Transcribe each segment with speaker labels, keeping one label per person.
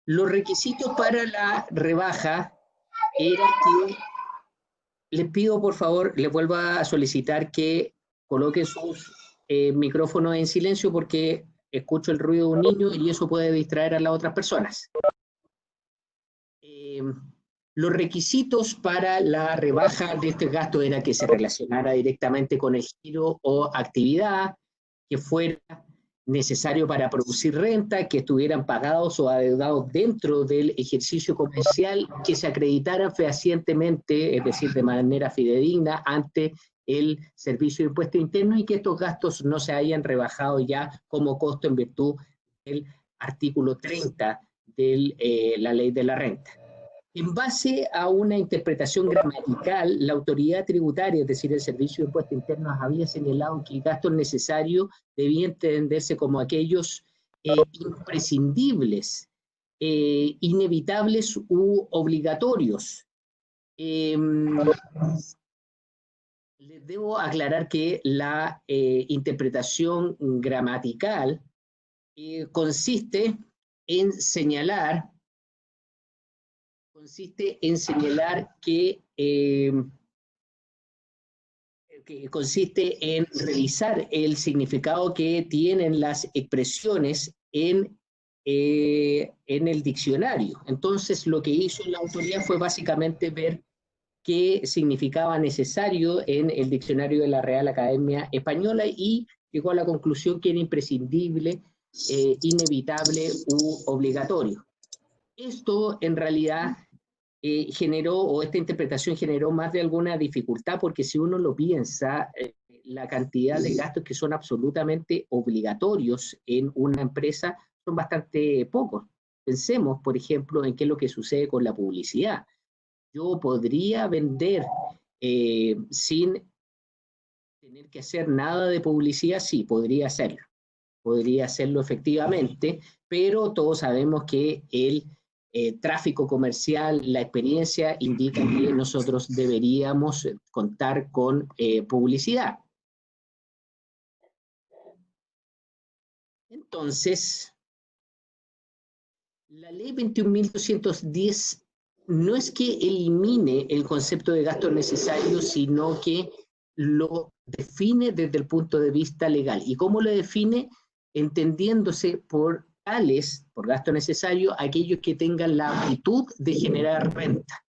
Speaker 1: Los requisitos para la rebaja era que, les pido por favor, les vuelvo a solicitar que coloquen sus micrófonos en silencio porque escucho el ruido de un niño y eso puede distraer a las otras personas. Los requisitos para la rebaja de este gasto era que se relacionara directamente con el giro o actividad, que fuera necesario para producir renta, que estuvieran pagados o adeudados dentro del ejercicio comercial, que se acreditaran fehacientemente, es decir, de manera fidedigna, ante el Servicio de Impuesto Interno y que estos gastos no se hayan rebajado ya como costo en virtud del artículo 30 de la Ley de la Renta. En base a una interpretación gramatical, la autoridad tributaria, es decir, el Servicio de Impuestos Internos, había señalado que el gasto necesario debía entenderse como aquellos imprescindibles, inevitables u obligatorios. Les debo aclarar que la interpretación gramatical consiste en señalar que consiste en revisar el significado que tienen las expresiones en el diccionario. Entonces, lo que hizo la autoridad fue básicamente ver qué significaba necesario en el diccionario de la Real Academia Española y llegó a la conclusión que era imprescindible, inevitable u obligatorio. Esto en realidad generó, o esta interpretación generó más de alguna dificultad, porque si uno lo piensa, la cantidad de gastos que son absolutamente obligatorios en una empresa son bastante pocos. Pensemos, por ejemplo, en qué es lo que sucede con la publicidad. Yo podría vender sin tener que hacer nada de publicidad, sí, podría hacerlo efectivamente, pero todos sabemos que el tráfico comercial, la experiencia indica que nosotros deberíamos contar con publicidad. Entonces, la ley 21.210 no es que elimine el concepto de gasto necesario, sino que lo define desde el punto de vista legal. ¿Y cómo lo define? Entendiéndose por tales, por gasto necesario, aquellos que tengan la aptitud de generar renta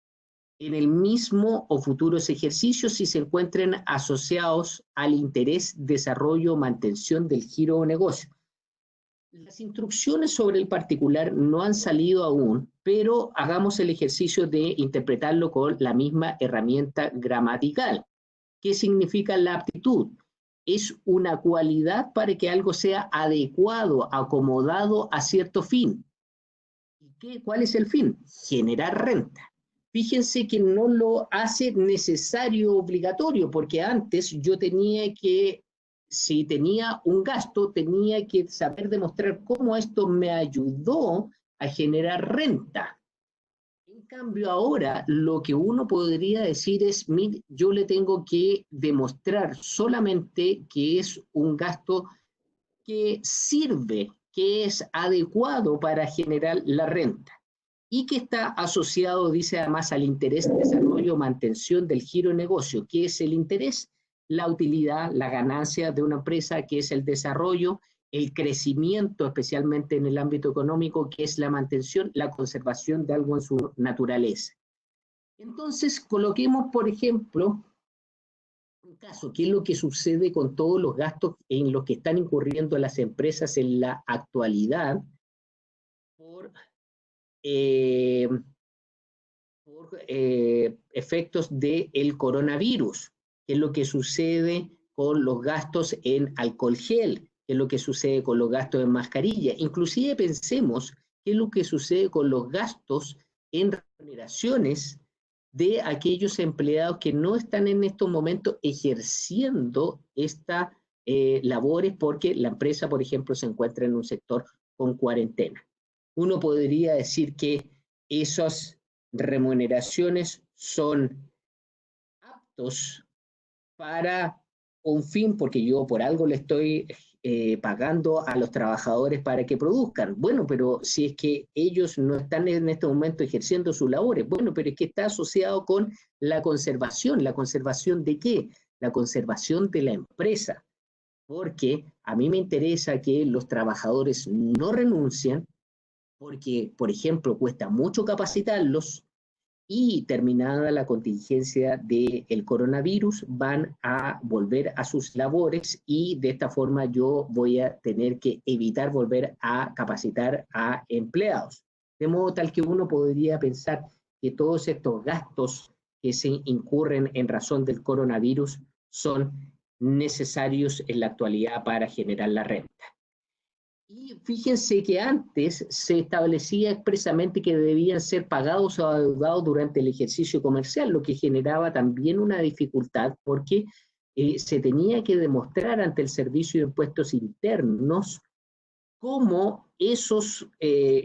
Speaker 1: en el mismo o futuros ejercicios si se encuentren asociados al interés, desarrollo o mantención del giro o negocio. Las instrucciones sobre el particular no han salido aún, pero hagamos el ejercicio de interpretarlo con la misma herramienta gramatical. ¿Qué significa la aptitud? Es una cualidad para que algo sea adecuado, acomodado a cierto fin. ¿Y cuál es el fin? Generar renta. Fíjense que no lo hace necesario obligatorio, porque antes yo tenía que, si tenía un gasto, tenía que saber demostrar cómo esto me ayudó a generar renta. En cambio, ahora lo que uno podría decir es, mire, yo le tengo que demostrar solamente que es un gasto que sirve, que es adecuado para generar la renta y que está asociado, dice además, al interés, desarrollo, mantención del giro de negocio. ¿Qué es el interés? La utilidad, la ganancia de una empresa, que es el desarrollo, el crecimiento, especialmente en el ámbito económico, que es la mantención, la conservación de algo en su naturaleza. Entonces, coloquemos, por ejemplo, un caso, ¿qué es lo que sucede con todos los gastos en los que están incurriendo las empresas en la actualidad por efectos del coronavirus? ¿Qué es lo que sucede con los gastos en alcohol gel? ¿Qué es lo que sucede con los gastos en mascarilla? Inclusive pensemos qué es lo que sucede con los gastos en remuneraciones de aquellos empleados que no están en estos momentos ejerciendo estas labores porque la empresa, por ejemplo, se encuentra en un sector con cuarentena. Uno podría decir que esas remuneraciones son aptos para un fin porque yo por algo le estoy pagando a los trabajadores para que produzcan. Bueno, pero si es que ellos no están en este momento ejerciendo sus labores, bueno, pero es que está asociado con la conservación. ¿La conservación de qué? La conservación de la empresa. Porque a mí me interesa que los trabajadores no renuncien, porque, por ejemplo, cuesta mucho capacitarlos, y terminada la contingencia del coronavirus van a volver a sus labores y de esta forma yo voy a tener que evitar volver a capacitar a empleados. De modo tal que uno podría pensar que todos estos gastos que se incurren en razón del coronavirus son necesarios en la actualidad para generar la renta. Y fíjense que antes se establecía expresamente que debían ser pagados o adeudados durante el ejercicio comercial, lo que generaba también una dificultad porque se tenía que demostrar ante el Servicio de Impuestos Internos cómo esos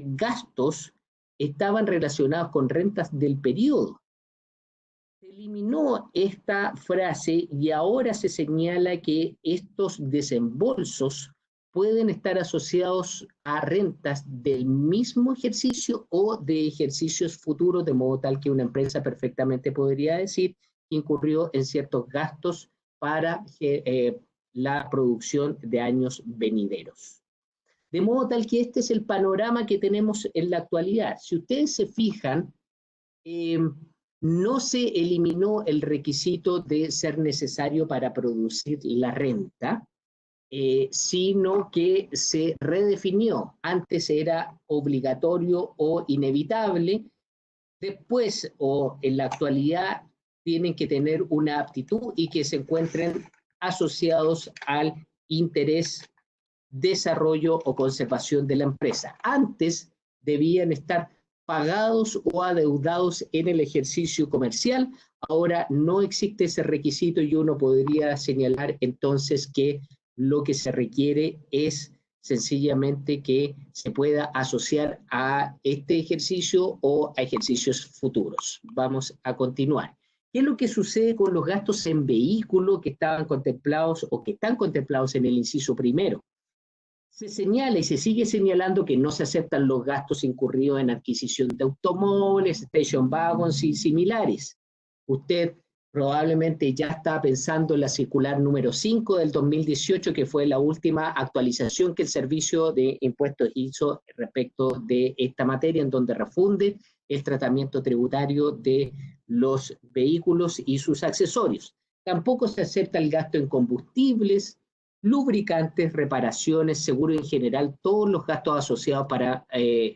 Speaker 1: gastos estaban relacionados con rentas del periodo. Se eliminó esta frase y ahora se señala que estos desembolsos pueden estar asociados a rentas del mismo ejercicio o de ejercicios futuros, de modo tal que una empresa perfectamente podría decir que incurrió en ciertos gastos para la producción de años venideros. De modo tal que este es el panorama que tenemos en la actualidad. Si ustedes se fijan, no se eliminó el requisito de ser necesario para producir la renta, sino que se redefinió. Antes era obligatorio o inevitable, después o en la actualidad tienen que tener una aptitud y que se encuentren asociados al interés, desarrollo o conservación de la empresa. Antes debían estar pagados o adeudados en el ejercicio comercial, ahora no existe ese requisito y uno podría señalar entonces que lo que se requiere es sencillamente que se pueda asociar a este ejercicio o a ejercicios futuros. Vamos a continuar. ¿Qué es lo que sucede con los gastos en vehículo que estaban contemplados o que están contemplados en el inciso primero? Se señala y se sigue señalando que no se aceptan los gastos incurridos en adquisición de automóviles, station wagons y similares. Usted probablemente ya está pensando en la circular número 5 del 2018, que fue la última actualización que el Servicio de Impuestos hizo respecto de esta materia, en donde refunde el tratamiento tributario de los vehículos y sus accesorios. Tampoco se acepta el gasto en combustibles, lubricantes, reparaciones, seguro en general, todos los gastos asociados para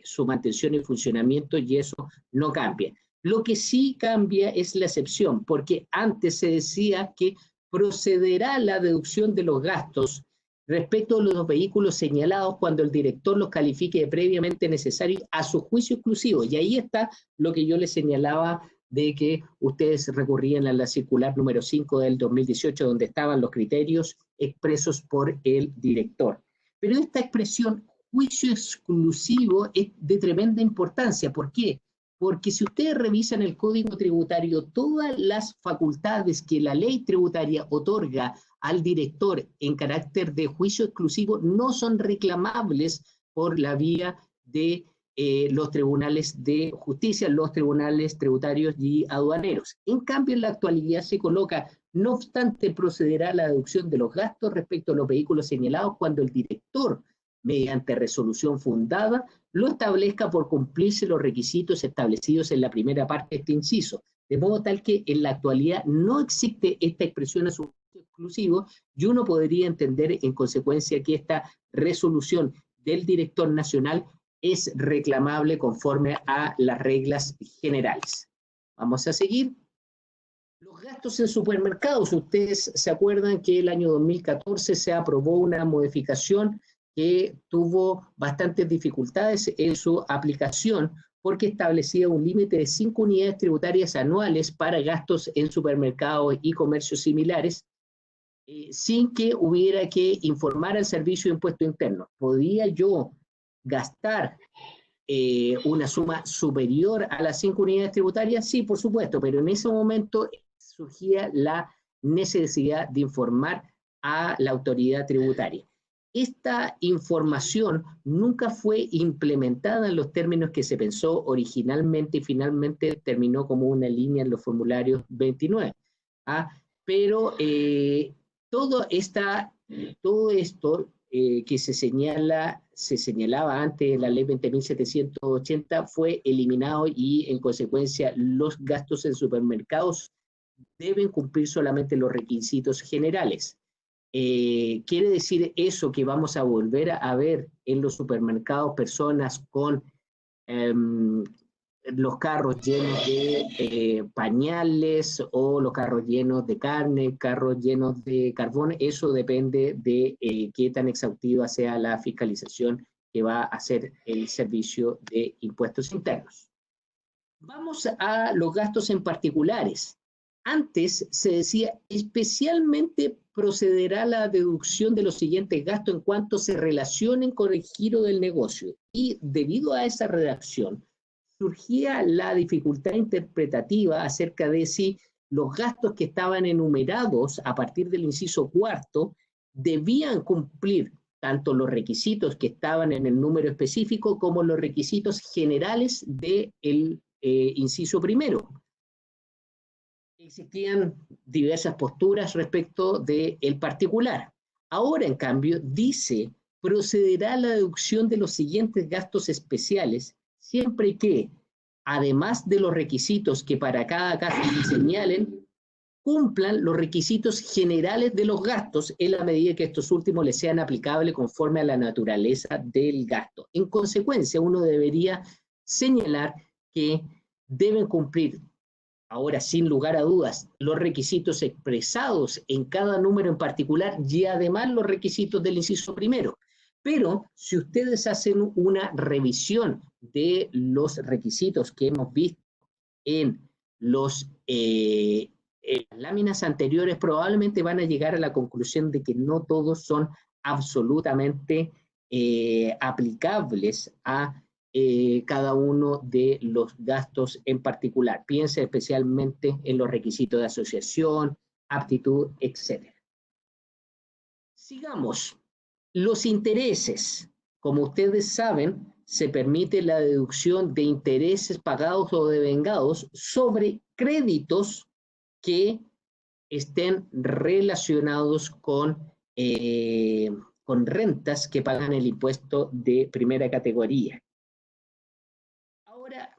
Speaker 1: su mantención y funcionamiento, y eso no cambia. Lo que sí cambia es la excepción, porque antes se decía que procederá la deducción de los gastos respecto a los vehículos señalados cuando el director los califique de previamente necesarios a su juicio exclusivo. Y ahí está lo que yo les señalaba de que ustedes recurrían a la circular número 5 del 2018, donde estaban los criterios expresos por el director. Pero esta expresión, juicio exclusivo, es de tremenda importancia. ¿Por qué? Porque si ustedes revisan el Código Tributario, todas las facultades que la ley tributaria otorga al director en carácter de juicio exclusivo no son reclamables por la vía de los tribunales de justicia, los tribunales tributarios y aduaneros. En cambio, en la actualidad se coloca, no obstante, procederá a la deducción de los gastos respecto a los vehículos señalados cuando el director, mediante resolución fundada, lo establezca por cumplirse los requisitos establecidos en la primera parte de este inciso. De modo tal que en la actualidad no existe esta expresión a su exclusivo y uno podría entender en consecuencia que esta resolución del director nacional es reclamable conforme a las reglas generales. Vamos a seguir. Los gastos en supermercados. Ustedes se acuerdan que el año 2014 se aprobó una modificación que tuvo bastantes dificultades en su aplicación porque establecía un límite de 5 unidades tributarias anuales para gastos en supermercados y comercios similares, sin que hubiera que informar al Servicio de Impuestos Internos. ¿Podía yo gastar una suma superior a las 5 unidades tributarias? Sí, por supuesto, pero en ese momento surgía la necesidad de informar a la autoridad tributaria. Esta información nunca fue implementada en los términos que se pensó originalmente y finalmente terminó como una línea en los formularios 29. Pero todo esto que se señalaba antes de la ley 20.780 fue eliminado y en consecuencia los gastos en supermercados deben cumplir solamente los requisitos generales. ¿Quiere decir eso que vamos a volver a ver en los supermercados personas con los carros llenos de pañales o los carros llenos de carne, carros llenos de carbón? Eso depende de qué tan exhaustiva sea la fiscalización que va a hacer el Servicio de Impuestos Internos. Vamos a los gastos en particulares. Antes se decía, especialmente procederá la deducción de los siguientes gastos en cuanto se relacionen con el giro del negocio. Y debido a esa redacción, surgía la dificultad interpretativa acerca de si los gastos que estaban enumerados a partir del inciso cuarto debían cumplir tanto los requisitos que estaban en el número específico como los requisitos generales del inciso primero. Existían diversas posturas respecto del particular. Ahora, en cambio, dice, procederá la deducción de los siguientes gastos especiales, siempre que, además de los requisitos que para cada caso se señalen, cumplan los requisitos generales de los gastos en la medida que estos últimos les sean aplicables conforme a la naturaleza del gasto. En consecuencia, uno debería señalar que deben cumplir, ahora sin lugar a dudas, los requisitos expresados en cada número en particular y además los requisitos del inciso primero. Pero si ustedes hacen una revisión de los requisitos que hemos visto en las láminas anteriores, probablemente van a llegar a la conclusión de que no todos son absolutamente aplicables a cada uno de los gastos en particular. Piense especialmente en los requisitos de asociación, aptitud, etc. Sigamos. Los intereses. Como ustedes saben, se permite la deducción de intereses pagados o devengados sobre créditos que estén relacionados con rentas que pagan el impuesto de primera categoría. Ahora,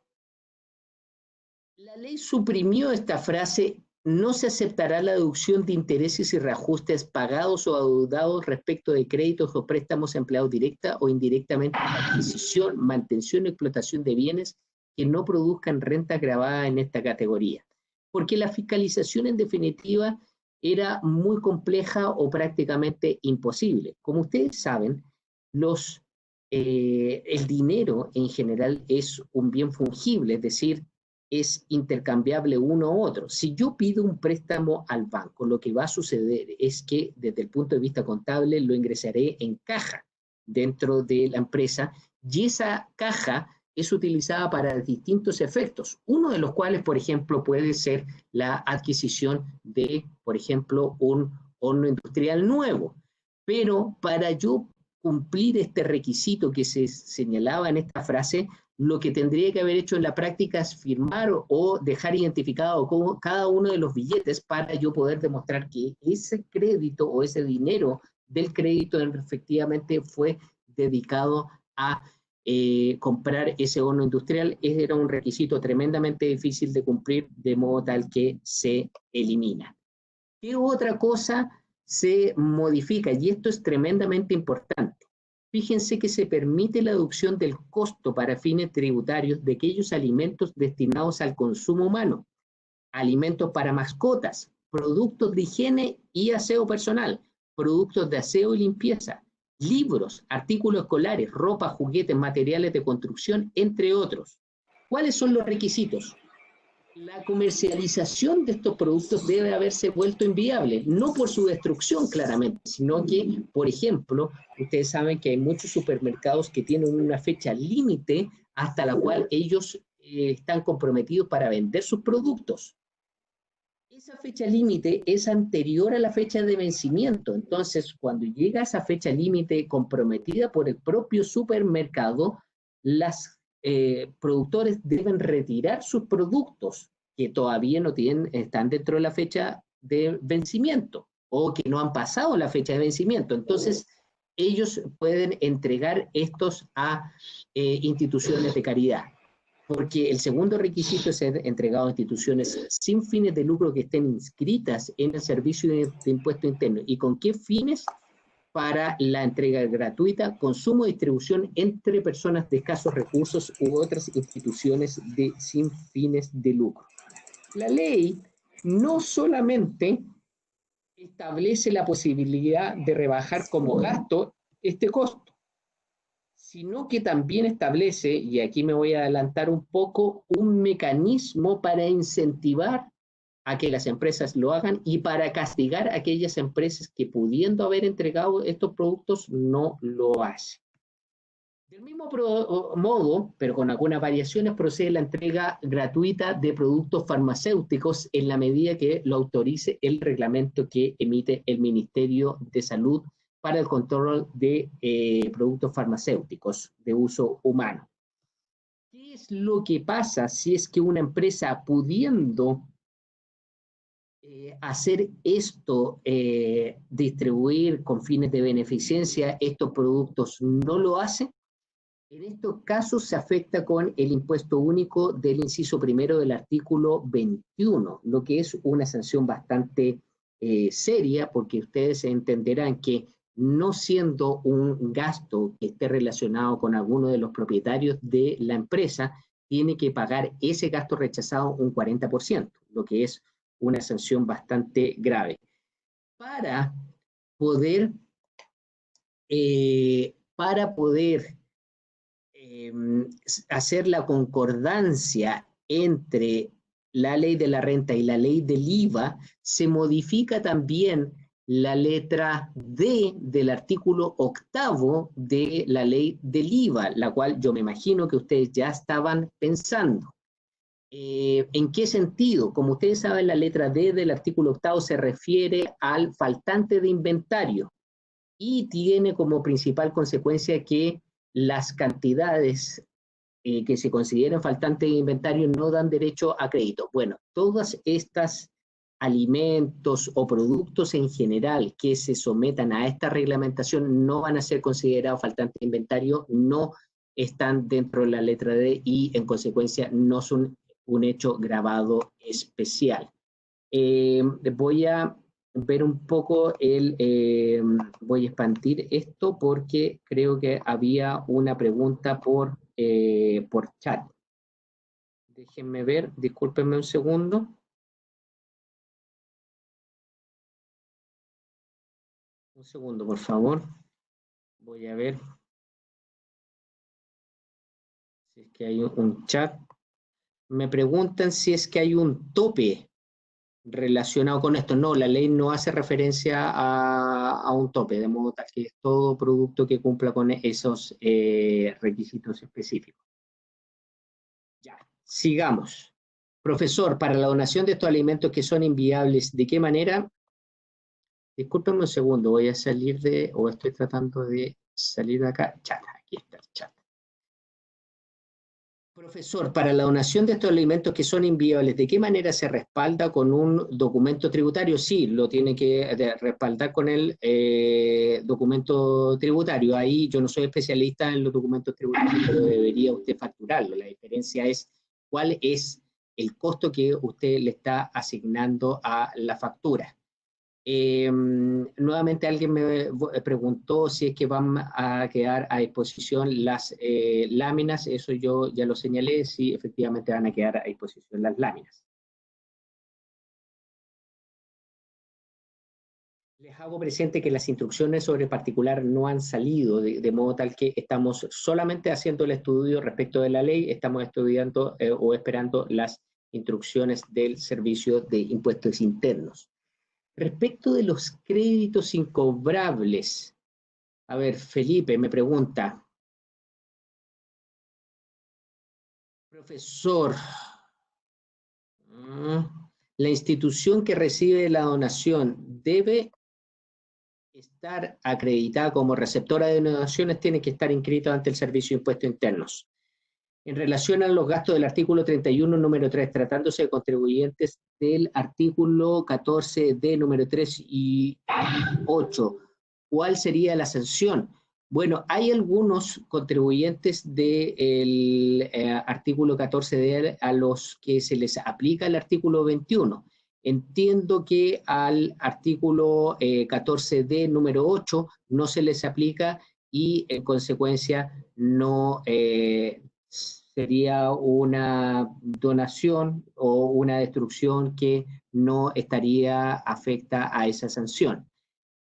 Speaker 1: la ley suprimió esta frase: no se aceptará la deducción de intereses y reajustes pagados o adeudados respecto de créditos o préstamos empleados directa o indirectamente en la adquisición, mantención y explotación de bienes que no produzcan renta gravada en esta categoría. Porque la fiscalización, en definitiva, era muy compleja o prácticamente imposible. Como ustedes saben, el dinero en general es un bien fungible, es decir, es intercambiable uno u otro. Si yo pido un préstamo al banco, lo que va a suceder es que desde el punto de vista contable lo ingresaré en caja dentro de la empresa y esa caja es utilizada para distintos efectos, uno de los cuales, por ejemplo, puede ser la adquisición de, por ejemplo, un horno industrial nuevo. Pero para yo cumplir este requisito que se señalaba en esta frase, lo que tendría que haber hecho en la práctica es firmar o dejar identificado como cada uno de los billetes para yo poder demostrar que ese crédito o ese dinero del crédito efectivamente fue dedicado a comprar ese horno industrial. Ese era un requisito tremendamente difícil de cumplir, de modo tal que se elimina. ¿Qué otra cosa se modifica? Y esto es tremendamente importante. Fíjense que se permite la deducción del costo para fines tributarios de aquellos alimentos destinados al consumo humano, alimentos para mascotas, productos de higiene y aseo personal, productos de aseo y limpieza, libros, artículos escolares, ropa, juguetes, materiales de construcción, entre otros. ¿Cuáles son los requisitos? La comercialización de estos productos debe haberse vuelto inviable, no por su destrucción claramente, sino que, por ejemplo, ustedes saben que hay muchos supermercados que tienen una fecha límite hasta la cual ellos están comprometidos para vender sus productos. esa fecha límite es anterior a la fecha de vencimiento. Entonces, cuando llega esa fecha límite comprometida por el propio supermercado, los productores deben retirar sus productos que todavía no tienen, están dentro de la fecha de vencimiento o que no han pasado la fecha de vencimiento. Entonces, ellos pueden entregar estos a instituciones de caridad. Porque el segundo requisito es ser entregado a instituciones sin fines de lucro que estén inscritas en el servicio de impuesto interno. ¿Y con qué fines? Para la entrega gratuita, consumo y distribución entre personas de escasos recursos u otras instituciones sin fines de lucro. La ley no solamente establece la posibilidad de rebajar como gasto este costo, sino que también establece, y aquí me voy a adelantar un poco, un mecanismo para incentivar a que las empresas lo hagan y para castigar a aquellas empresas que, pudiendo haber entregado estos productos, no lo hacen. Del mismo modo, pero con algunas variaciones, procede la entrega gratuita de productos farmacéuticos en la medida que lo autorice el reglamento que emite el Ministerio de Salud para el control de productos farmacéuticos de uso humano. ¿Qué es lo que pasa si es que una empresa, pudiendo hacer esto, distribuir con fines de beneficencia estos productos, no lo hace? En estos casos se afecta con el impuesto único del inciso primero del artículo 21, lo que es una sanción bastante seria, porque ustedes entenderán que no siendo un gasto que esté relacionado con alguno de los propietarios de la empresa, tiene que pagar ese gasto rechazado un 40%, lo que es una sanción bastante grave. Para poder hacer la concordancia entre la ley de la renta y la ley del IVA, se modifica también la letra D del artículo 8 de la ley del IVA, la cual yo me imagino que ustedes ya estaban pensando. ¿En qué sentido? Como ustedes saben, la letra D del artículo 8 se refiere al faltante de inventario y tiene como principal consecuencia que las cantidades que se consideren faltantes de inventario no dan derecho a crédito. Bueno, todas estas alimentos o productos en general que se sometan a esta reglamentación no van a ser considerados faltantes de inventario, no están dentro de la letra D y en consecuencia no son un hecho gravado especial. Voy a ver un poco voy a expandir esto porque creo que había una pregunta por chat. Déjenme ver, discúlpenme un segundo. Un segundo, por favor. Voy a ver si es que hay un chat. Me preguntan si es que hay un tope relacionado con esto. No, la ley no hace referencia a un tope, de modo tal que es todo producto que cumpla con esos requisitos específicos. Ya, sigamos. Profesor, para la donación de estos alimentos que son inviables, ¿de qué manera? Discúlpenme un segundo, voy a salir o estoy tratando de salir de acá. Chat, aquí está el chat. Profesor, para la donación de estos alimentos que son inviables, ¿de qué manera se respalda con un documento tributario? Sí, lo tiene que respaldar con el documento tributario. Ahí yo no soy especialista en los documentos tributarios, pero debería usted facturarlo. La diferencia es cuál es el costo que usted le está asignando a la factura. Nuevamente alguien me preguntó si es que van a quedar a disposición las láminas. Eso yo ya lo señalé, sí, efectivamente van a quedar a disposición las láminas. Les hago presente que las instrucciones sobre particular no han salido, de modo tal que estamos solamente haciendo el estudio respecto de la ley, estamos estudiando o esperando las instrucciones del Servicio de Impuestos Internos. Respecto de los créditos incobrables, a ver, Felipe me pregunta, profesor, la institución que recibe la donación debe estar acreditada como receptora de donaciones, tiene que estar inscrita ante el Servicio de Impuestos Internos. En relación a los gastos del artículo 31, número 3, tratándose de contribuyentes del artículo 14D, número 3 y 8, ¿cuál sería la sanción? Bueno, hay algunos contribuyentes del artículo 14D a los que se les aplica el artículo 21. Entiendo que al artículo 14D, número 8, no se les aplica y en consecuencia no sería una donación o una destrucción que no estaría afecta a esa sanción.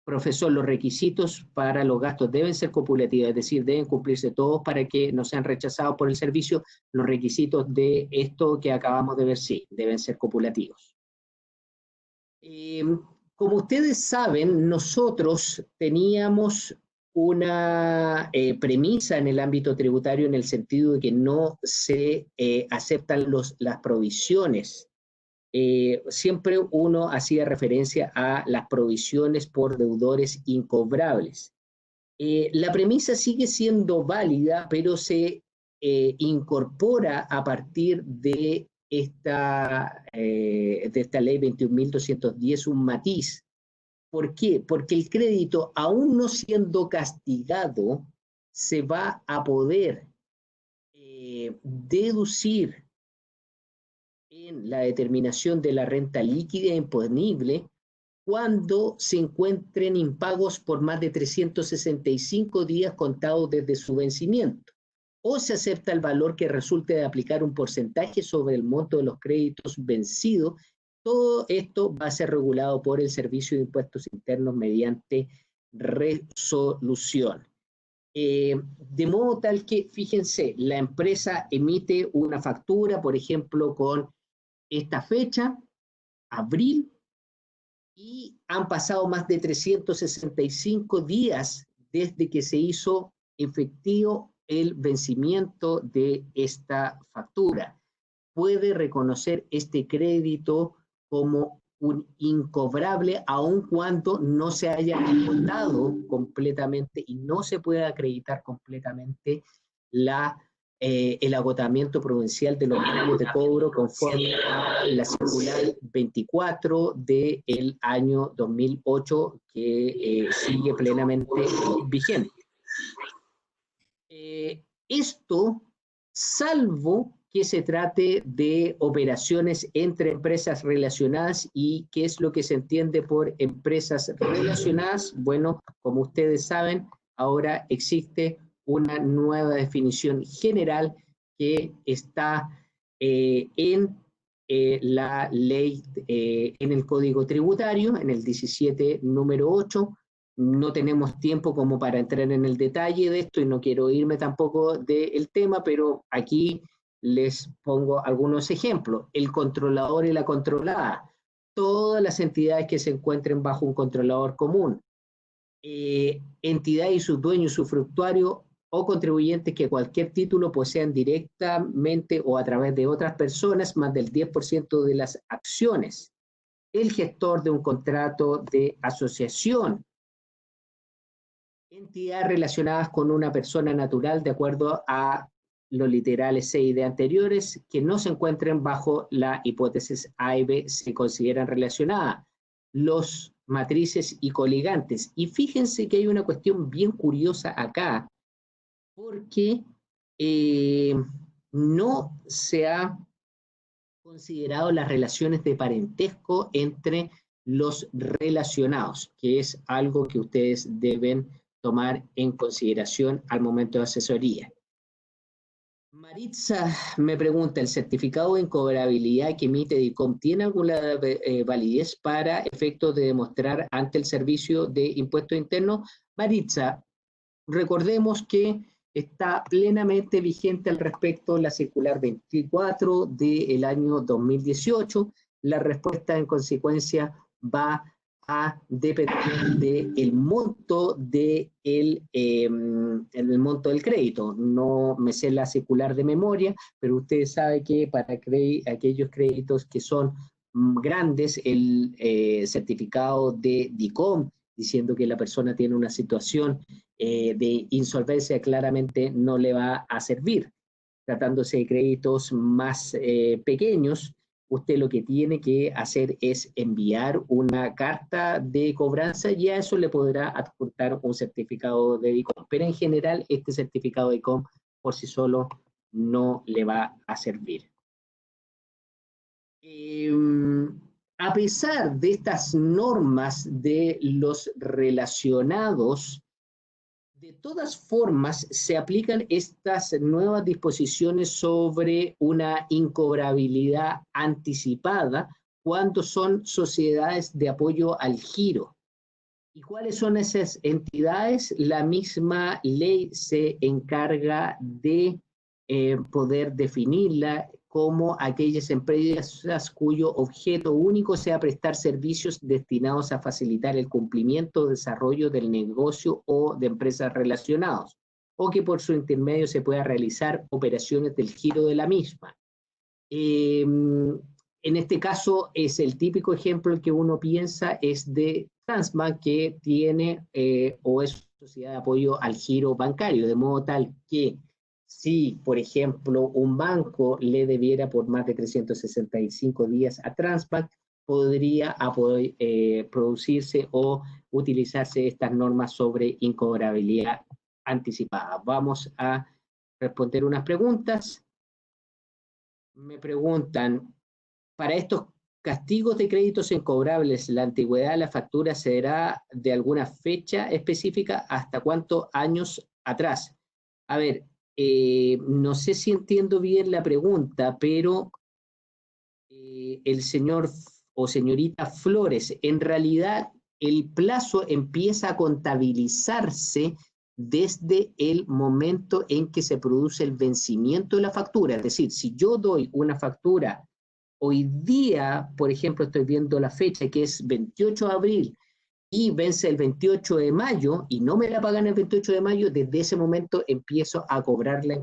Speaker 1: Profesor, los requisitos para los gastos deben ser copulativos, es decir, deben cumplirse todos para que no sean rechazados por el servicio. Los requisitos de esto que acabamos de ver, sí, deben ser copulativos. Como ustedes saben, nosotros teníamos una premisa en el ámbito tributario en el sentido de que no se aceptan las provisiones. Siempre uno hacía referencia a las provisiones por deudores incobrables. La premisa sigue siendo válida, pero se incorpora a partir de esta ley 21.210 un matiz. ¿Por qué? Porque el crédito, aún no siendo castigado, se va a poder deducir en la determinación de la renta líquida e imponible cuando se encuentren impagos por más de 365 días contados desde su vencimiento, o se acepta el valor que resulte de aplicar un porcentaje sobre el monto de los créditos vencidos. Todo esto va a ser regulado por el Servicio de Impuestos Internos mediante resolución. De modo tal que, fíjense, la empresa emite una factura, por ejemplo, con esta fecha, abril, y han pasado más de 365 días desde que se hizo efectivo el vencimiento de esta factura. Puede reconocer este crédito como un incobrable aun cuando no se haya agotado completamente y no se pueda acreditar completamente el agotamiento prudencial de los medios de cobro conforme a la circular 24 del año 2008 que sigue plenamente vigente. Esto, salvo que se trate de operaciones entre empresas relacionadas. ¿Y qué es lo que se entiende por empresas relacionadas? Bueno, como ustedes saben, ahora existe una nueva definición general que está en la ley, en el Código Tributario, en el 17, número 8. No tenemos tiempo como para entrar en el detalle de esto y no quiero irme tampoco del tema, pero aquí les pongo algunos ejemplos. El controlador y la controlada. Todas las entidades que se encuentren bajo un controlador común. Entidad y sus dueños, usufructuarios o contribuyentes que cualquier título posean directamente o a través de otras personas más del 10% de las acciones. El gestor de un contrato de asociación. Entidades relacionadas con una persona natural de acuerdo a los literales C y D anteriores que no se encuentren bajo la hipótesis A y B se consideran relacionadas. Los matrices y coligantes. Y fíjense que hay una cuestión bien curiosa acá, porque no se ha considerado las relaciones de parentesco entre los relacionados, que es algo que ustedes deben tomar en consideración al momento de asesoría. Maritza me pregunta, ¿el certificado de incobrabilidad que emite DICOM tiene alguna validez para efectos de demostrar ante el Servicio de Impuestos Internos? Maritza, recordemos que está plenamente vigente al respecto la circular 24 del año 2018. La respuesta en consecuencia va a depender del monto el monto del crédito. No me sé la circular de memoria, pero ustedes saben que para aquellos créditos que son grandes, el certificado de DICOM, diciendo que la persona tiene una situación de insolvencia, claramente no le va a servir. Tratándose de créditos más pequeños, usted lo que tiene que hacer es enviar una carta de cobranza y a eso le podrá adjuntar un certificado de DICOM. Pero en general, este certificado de DICOM por sí solo no le va a servir. A pesar de estas normas de los relacionados, de todas formas se aplican estas nuevas disposiciones sobre una incobrabilidad anticipada cuando son sociedades de apoyo al giro. ¿Y cuáles son esas entidades? La misma ley se encarga de poder definirla como aquellas empresas cuyo objeto único sea prestar servicios destinados a facilitar el cumplimiento o desarrollo del negocio o de empresas relacionados, o que por su intermedio se pueda realizar operaciones del giro de la misma. En este caso es el típico ejemplo que uno piensa es de Transbank, que tiene o es sociedad de apoyo al giro bancario, de modo tal que si, por ejemplo, un banco le debiera por más de 365 días a Transbank, podría producirse o utilizarse estas normas sobre incobrabilidad anticipada. Vamos a responder unas preguntas. Me preguntan, para estos castigos de créditos incobrables, ¿la antigüedad de la factura será de alguna fecha específica? ¿Hasta cuántos años atrás? A ver, no sé si entiendo bien la pregunta, pero el señor o señorita Flores, en realidad el plazo empieza a contabilizarse desde el momento en que se produce el vencimiento de la factura. Es decir, si yo doy una factura hoy día, por ejemplo, estoy viendo la fecha que es 28 de abril y vence el 28 de mayo y no me la pagan el 28 de mayo, desde ese momento empiezo a cobrar la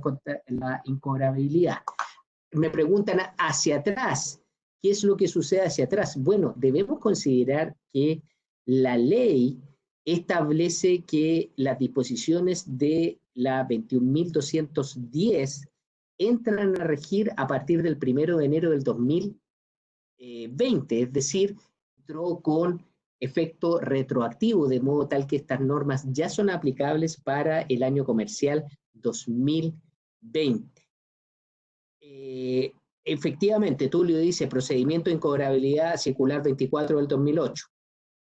Speaker 1: incobrabilidad. Me preguntan hacia atrás, ¿qué es lo que sucede hacia atrás? Bueno, debemos considerar que la ley establece que las disposiciones de la 21.210 entran a regir a partir del 1 de enero del 2020, es decir, entró con efecto retroactivo, de modo tal que estas normas ya son aplicables para el año comercial 2020. Efectivamente, Tulio dice, procedimiento de incobrabilidad circular 24 del 2008.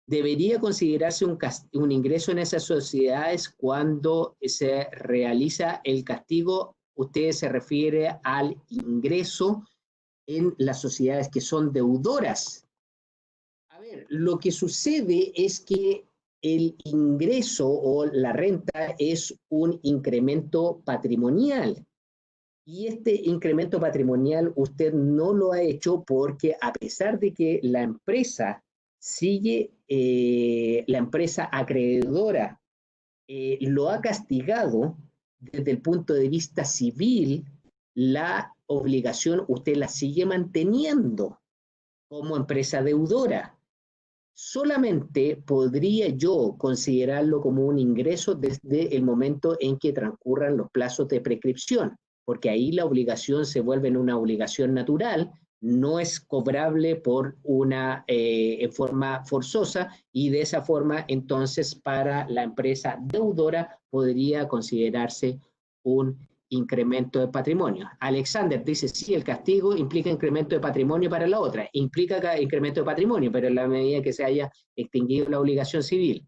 Speaker 1: Debería considerarse un ingreso en esas sociedades cuando se realiza el castigo. Usted se refiere al ingreso en las sociedades que son deudoras. A ver, lo que sucede es que el ingreso o la renta es un incremento patrimonial. Y este incremento patrimonial usted no lo ha hecho porque a pesar de que la empresa sigue, la empresa acreedora lo ha castigado desde el punto de vista civil, la obligación usted la sigue manteniendo como empresa deudora. Solamente podría yo considerarlo como un ingreso desde el momento en que transcurran los plazos de prescripción, porque ahí la obligación se vuelve en una obligación natural, no es cobrable por una en forma forzosa y de esa forma entonces para la empresa deudora podría considerarse un incremento de patrimonio. Alexander dice, sí, el castigo implica incremento de patrimonio para la otra, implica incremento de patrimonio, pero en la medida que se haya extinguido la obligación civil.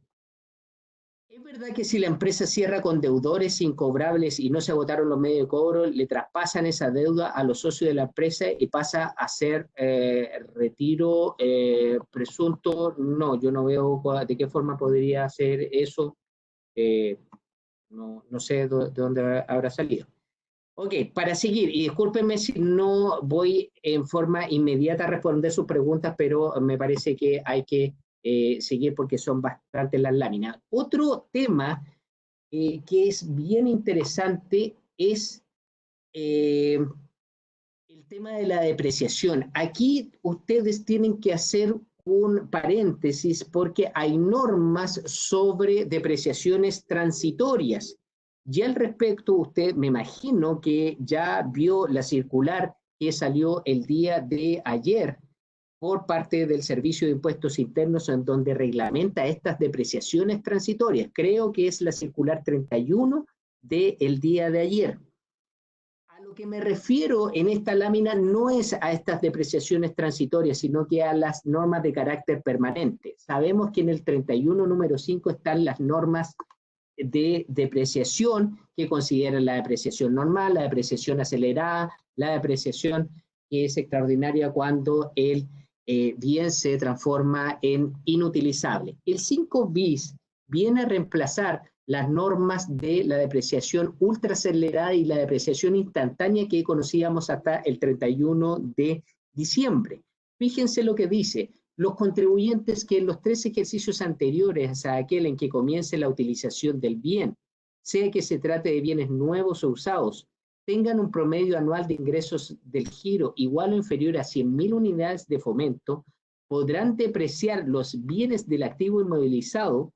Speaker 1: ¿Es verdad que si la empresa cierra con deudores incobrables y no se agotaron los medios de cobro, le traspasan esa deuda a los socios de la empresa y pasa a ser retiro presunto? No, yo no veo de qué forma podría ser eso. No sé de dónde habrá salido. Ok, para seguir, y discúlpenme si no voy en forma inmediata a responder sus preguntas, pero me parece que hay que seguir porque son bastantes las láminas. Otro tema que es bien interesante es el El tema de la depreciación. Aquí ustedes tienen que hacer un paréntesis porque hay normas sobre depreciaciones transitorias. Y al respecto, usted me imagino que ya vio la circular que salió el día de ayer por parte del Servicio de Impuestos Internos en donde reglamenta estas depreciaciones transitorias. Creo que es la circular 31 del día de ayer. A lo que me refiero en esta lámina no es a estas depreciaciones transitorias, sino que a las normas de carácter permanente. Sabemos que en el 31 número 5 están las normas de depreciación que consideran la depreciación normal, la depreciación acelerada, la depreciación que es extraordinaria cuando el bien se transforma en inutilizable. El 5 bis viene a reemplazar las normas de la depreciación ultraacelerada y la depreciación instantánea que conocíamos hasta el 31 de diciembre. Fíjense lo que dice: los contribuyentes que en los 3 ejercicios anteriores a aquel en que comience la utilización del bien, sea que se trate de bienes nuevos o usados, tengan un promedio anual de ingresos del giro igual o inferior a 100.000 unidades de fomento, podrán depreciar los bienes del activo inmovilizado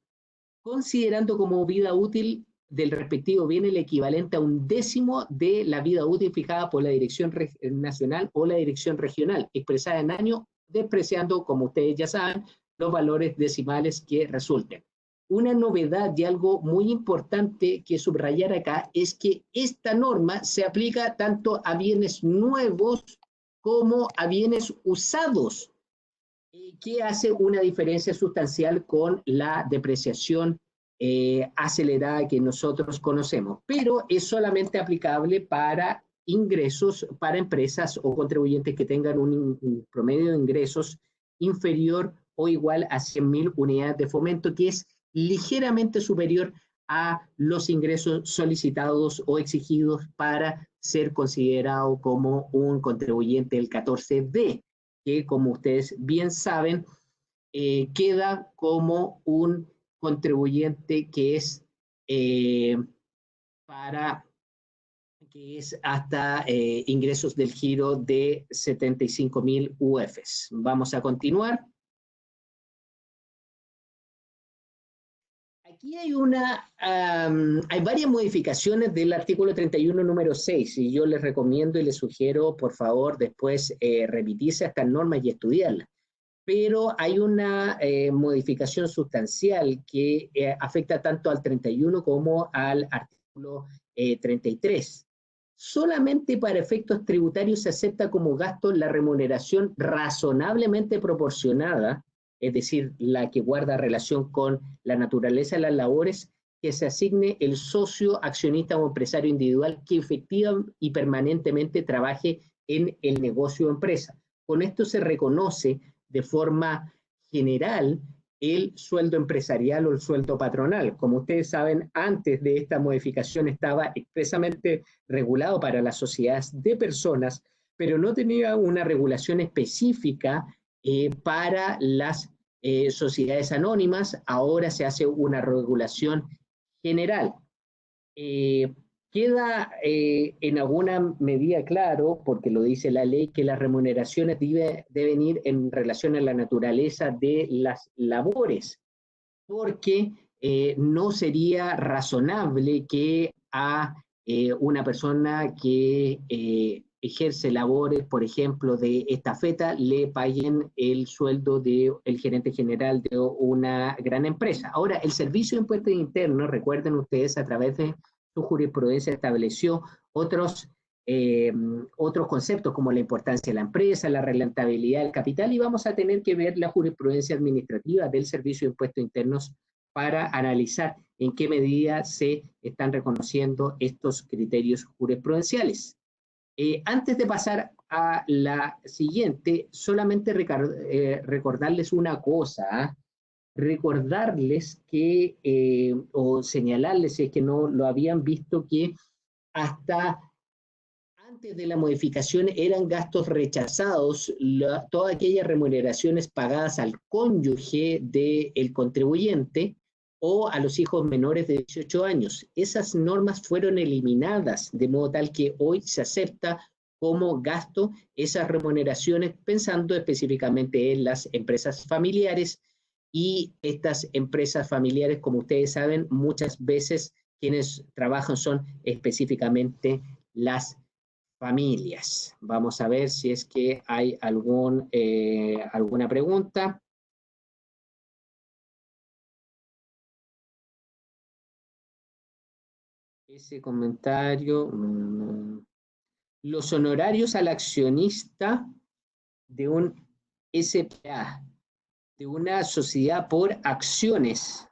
Speaker 1: considerando como vida útil del respectivo bien el equivalente a 1/10 de la vida útil fijada por la Dirección Nacional o la Dirección Regional, expresada en año, despreciando, como ustedes ya saben, los valores decimales que resulten. Una novedad y algo muy importante que subrayar acá es que esta norma se aplica tanto a bienes nuevos como a bienes usados, que hace una diferencia sustancial con la depreciación acelerada que nosotros conocemos, pero es solamente aplicable para ingresos, para empresas o contribuyentes que tengan un promedio de ingresos inferior o igual a 100.000 unidades de fomento, que es ligeramente superior a los ingresos solicitados o exigidos para ser considerado como un contribuyente del 14B, que como ustedes bien saben, queda como un contribuyente que es hasta ingresos del giro de 75.000 UFs. Vamos a continuar. Aquí hay varias modificaciones del artículo 31 número 6 y yo les recomiendo y les sugiero, por favor, después remitirse a estas normas y estudiarlas. Pero hay una modificación sustancial que afecta tanto al 31 como al artículo 33. Solamente para efectos tributarios se acepta como gasto la remuneración razonablemente proporcionada, es decir, la que guarda relación con la naturaleza de las labores, que se asigne el socio, accionista o empresario individual que efectiva y permanentemente trabaje en el negocio o empresa. Con esto se reconoce de forma general el sueldo empresarial o el sueldo patronal. Como ustedes saben, antes de esta modificación estaba expresamente regulado para las sociedades de personas, pero no tenía una regulación específica para las sociedades anónimas. Ahora se hace una regulación general. Queda en alguna medida claro, porque lo dice la ley, que las remuneraciones deben ir en relación a la naturaleza de las labores, porque no sería razonable que a una persona que ejerce labores, por ejemplo, de estafeta, le paguen el sueldo del gerente general de una gran empresa. Ahora, el Servicio de Impuestos Internos, recuerden ustedes, a través de su jurisprudencia estableció otros conceptos como la importancia de la empresa, la rentabilidad del capital, y vamos a tener que ver la jurisprudencia administrativa del Servicio de Impuestos Internos para analizar en qué medida se están reconociendo estos criterios jurisprudenciales. Antes de pasar a la siguiente, solamente recordarles una cosa, recordarles que, o señalarles, si es que no lo habían visto, que hasta antes de la modificación eran gastos rechazados todas aquellas remuneraciones pagadas al cónyuge del contribuyente o a los hijos menores de 18 años. Esas normas fueron eliminadas, de modo tal que hoy se acepta como gasto esas remuneraciones, pensando específicamente en las empresas familiares. Y estas empresas familiares, como ustedes saben, muchas veces quienes trabajan son específicamente las familias. Vamos a ver si es que hay alguna pregunta. Ese comentario. Los honorarios al accionista de un SPA, de una sociedad por acciones.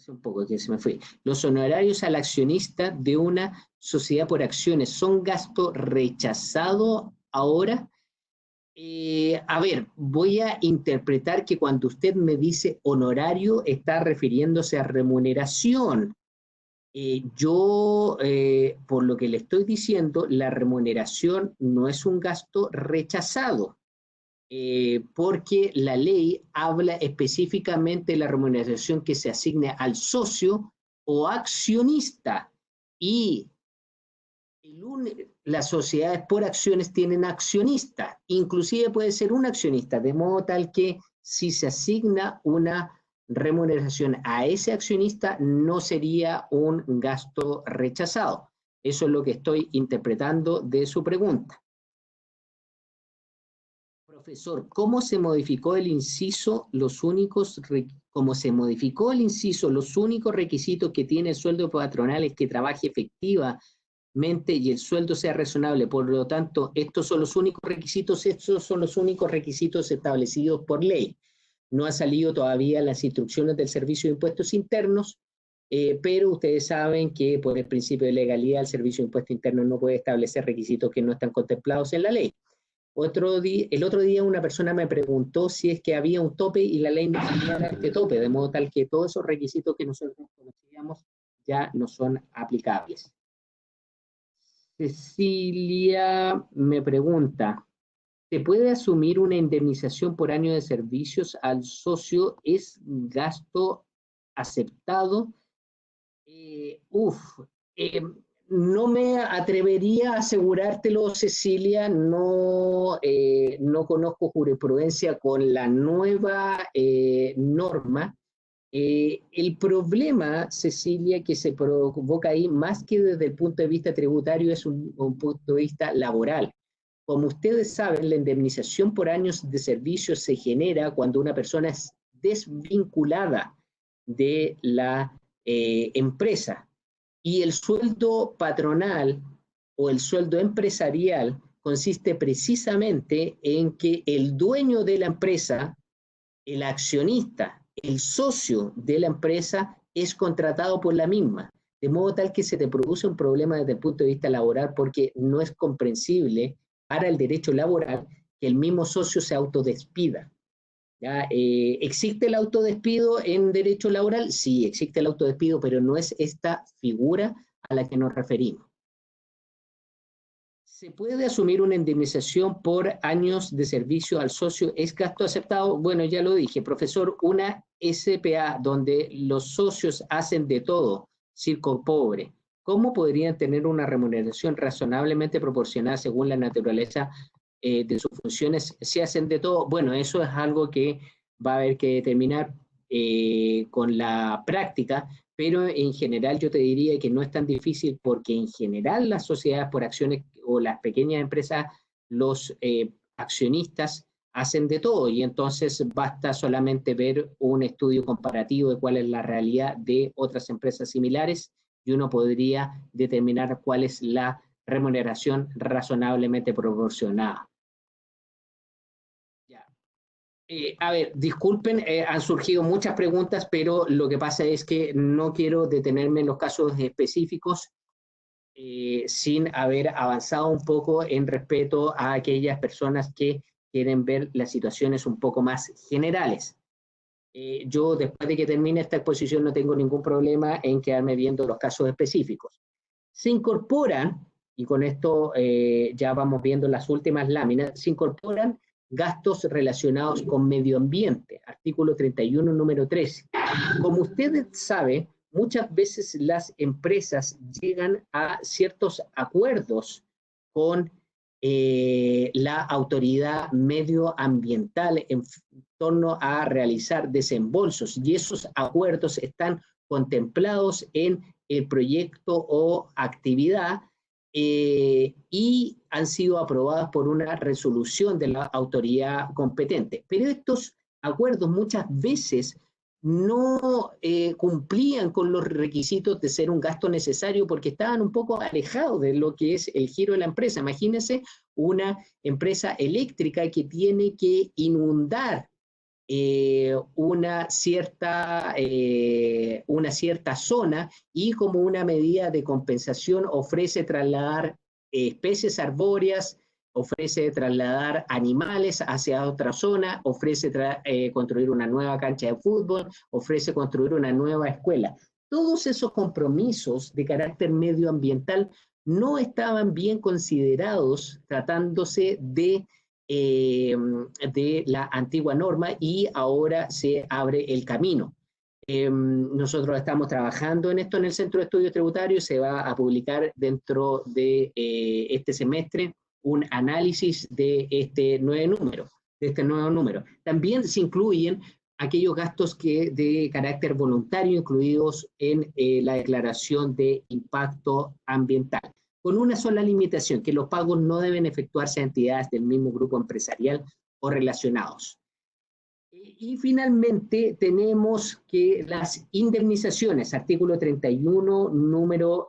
Speaker 1: Un poco que se me fue. Los honorarios al accionista de una sociedad por acciones son gasto rechazado ahora. A ver, voy a interpretar que cuando usted me dice honorario está refiriéndose a remuneración. Por lo que le estoy diciendo, la remuneración no es un gasto rechazado, porque la ley habla específicamente de la remuneración que se asigne al socio o accionista, y las sociedades por acciones tienen accionista, inclusive puede ser un accionista, de modo tal que si se asigna una remuneración a ese accionista no sería un gasto rechazado. Eso es lo que estoy interpretando de su pregunta. Profesor, ¿cómo se modificó el inciso? Los únicos requisitos que tiene el sueldo patronal es que trabaje efectivamente y el sueldo sea razonable. Por lo tanto, estos son los únicos requisitos establecidos por ley. No ha salido todavía las instrucciones del Servicio de Impuestos Internos, pero ustedes saben que por el principio de legalidad el Servicio de Impuestos Internos no puede establecer requisitos que no están contemplados en la ley. El otro día una persona me preguntó si es que había un tope y la ley no tenía este tope, de modo tal que todos esos requisitos que nosotros conocíamos ya no son aplicables. Cecilia me pregunta, ¿se puede asumir una indemnización por año de servicios al socio? ¿Es gasto aceptado? No me atrevería a asegurártelo, Cecilia, no conozco jurisprudencia con la nueva norma. El problema, Cecilia, que se provoca ahí, más que desde el punto de vista tributario, es un punto de vista laboral. Como ustedes saben, la indemnización por años de servicio se genera cuando una persona es desvinculada de la empresa. Y el sueldo patronal o el sueldo empresarial consiste precisamente en que el dueño de la empresa, el accionista, el socio de la empresa, es contratado por la misma. De modo tal que se te produce un problema desde el punto de vista laboral, porque no es comprensible para el derecho laboral que el mismo socio se autodespida. ¿Ya? ¿Existe el autodespido en derecho laboral? Sí, existe el autodespido, pero no es esta figura a la que nos referimos. ¿Se puede asumir una indemnización por años de servicio al socio? ¿Es gasto aceptado? Bueno, ya lo dije, profesor, una SPA donde los socios hacen de todo, circo pobre, ¿cómo podrían tener una remuneración razonablemente proporcionada según la naturaleza de sus funciones? Si hacen de todo, bueno, eso es algo que va a haber que determinar con la práctica, pero en general yo te diría que no es tan difícil, porque en general las sociedades por acciones o las pequeñas empresas, los accionistas hacen de todo, y entonces basta solamente ver un estudio comparativo de cuál es la realidad de otras empresas similares y uno podría determinar cuál es la remuneración razonablemente proporcionada. A ver, disculpen, han surgido muchas preguntas, pero lo que pasa es que no quiero detenerme en los casos específicos sin haber avanzado un poco en respeto a aquellas personas que quieren ver las situaciones un poco más generales. Yo, después de que termine esta exposición, no tengo ningún problema en quedarme viendo los casos específicos. Se incorporan, y con esto ya vamos viendo las últimas láminas, se incorporan gastos relacionados con medio ambiente, artículo 31, número 13. Como ustedes saben, muchas veces las empresas llegan a ciertos acuerdos con la autoridad medioambiental en torno a realizar desembolsos, y esos acuerdos están contemplados en el proyecto o actividad y han sido aprobadas por una resolución de la autoridad competente. Pero estos acuerdos muchas veces no cumplían con los requisitos de ser un gasto necesario porque estaban un poco alejados de lo que es el giro de la empresa. Imagínense una empresa eléctrica que tiene que inundar una cierta zona y como una medida de compensación ofrece trasladar especies arbóreas, ofrece trasladar animales hacia otra zona, ofrece construir una nueva cancha de fútbol, ofrece construir una nueva escuela. Todos esos compromisos de carácter medioambiental no estaban bien considerados tratándose de la antigua norma y ahora se abre el camino. Nosotros estamos trabajando en esto en el Centro de Estudios Tributarios, se va a publicar dentro de este semestre un análisis de este nuevo número. También se incluyen aquellos gastos de carácter voluntario incluidos en la declaración de impacto ambiental, con una sola limitación, que los pagos no deben efectuarse a entidades del mismo grupo empresarial o relacionados. Y finalmente tenemos que las indemnizaciones, artículo 31, número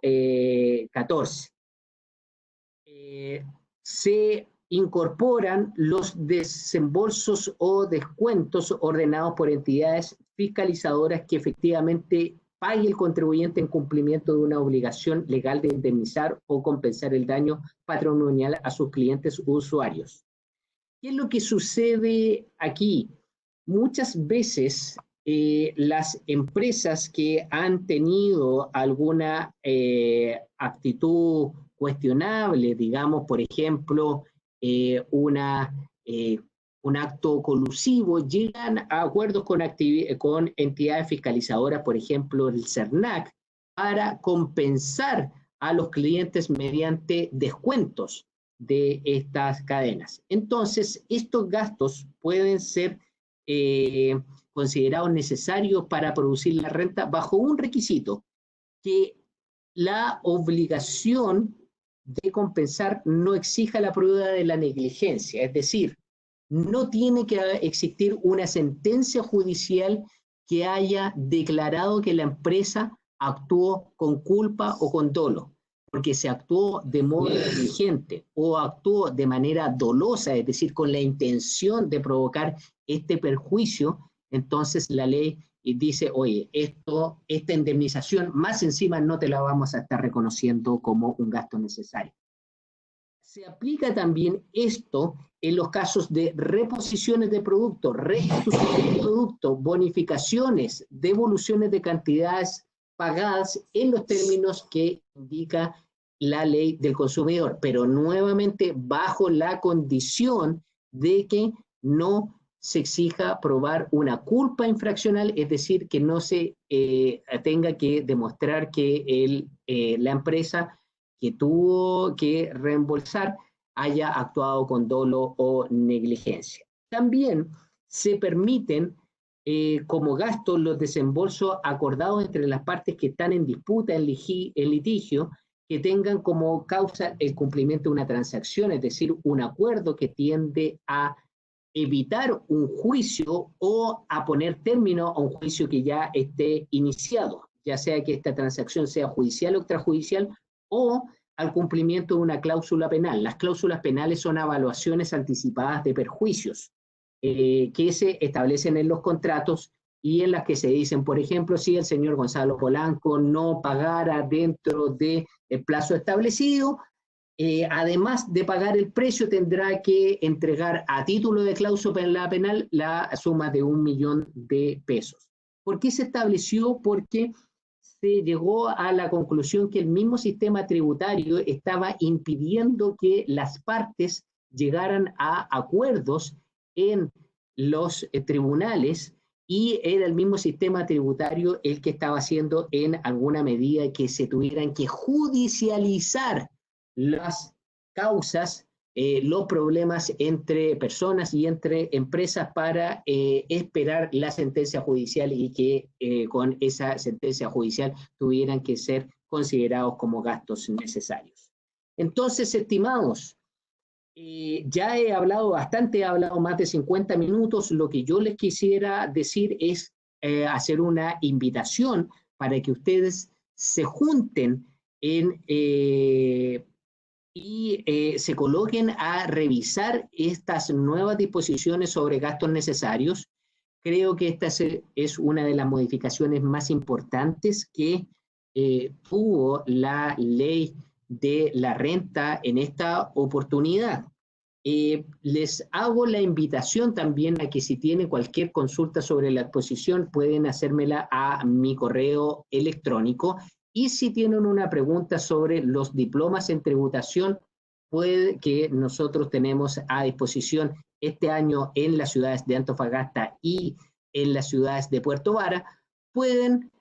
Speaker 1: 14. Se incorporan los desembolsos o descuentos ordenados por entidades fiscalizadoras que efectivamente pague el contribuyente en cumplimiento de una obligación legal de indemnizar o compensar el daño patrimonial a sus clientes u usuarios. ¿Qué es lo que sucede aquí? Muchas veces las empresas que han tenido alguna actitud cuestionable, digamos, por ejemplo, un acto colusivo, llegan a acuerdos con entidades fiscalizadoras, por ejemplo, el CERNAC, para compensar a los clientes mediante descuentos de estas cadenas. Entonces, estos gastos pueden ser considerados necesarios para producir la renta bajo un requisito, que la obligación de compensar no exija la prueba de la negligencia, es decir, no tiene que existir una sentencia judicial que haya declarado que la empresa actuó con culpa o con dolo, porque se actuó de modo negligente o actuó de manera dolosa, es decir, con la intención de provocar este perjuicio, entonces la ley dice, oye, esta indemnización más encima no te la vamos a estar reconociendo como un gasto necesario. Se aplica también esto en los casos de reposiciones de productos, restituciones de productos, bonificaciones, devoluciones de cantidades pagadas en los términos que indica la ley del consumidor, pero nuevamente bajo la condición de que no se exija probar una culpa infraccional, es decir, que no se tenga que demostrar que la empresa que tuvo que reembolsar haya actuado con dolo o negligencia. También se permiten como gasto los desembolsos acordados entre las partes que están en disputa, en litigio, que tengan como causa el cumplimiento de una transacción, es decir, un acuerdo que tiende a evitar un juicio o a poner término a un juicio que ya esté iniciado, ya sea que esta transacción sea judicial o extrajudicial, o al cumplimiento de una cláusula penal. Las cláusulas penales son evaluaciones anticipadas de perjuicios que se establecen en los contratos y en las que se dicen, por ejemplo, si el señor Gonzalo Polanco no pagara dentro del plazo establecido, además de pagar el precio, tendrá que entregar a título de cláusula penal la suma de 1 millón de pesos. ¿Por qué se estableció? Porque se llegó a la conclusión que el mismo sistema tributario estaba impidiendo que las partes llegaran a acuerdos en los tribunales, y era el mismo sistema tributario el que estaba haciendo en alguna medida que se tuvieran que judicializar las causas los problemas entre personas y entre empresas para esperar la sentencia judicial y que con esa sentencia judicial tuvieran que ser considerados como gastos necesarios. Entonces, estimados, ya he hablado bastante, he hablado más de 50 minutos. Lo que yo les quisiera decir es hacer una invitación para que ustedes se junten se coloquen a revisar estas nuevas disposiciones sobre gastos necesarios. Creo que esta es una de las modificaciones más importantes que tuvo la ley de la renta en esta oportunidad. Les hago la invitación también a que si tienen cualquier consulta sobre la exposición pueden hacérmela a mi correo electrónico. Y si tienen una pregunta sobre los diplomas en tributación, puede que nosotros tenemos a disposición este año en las ciudades de Antofagasta y en las ciudades de Puerto Vara, pueden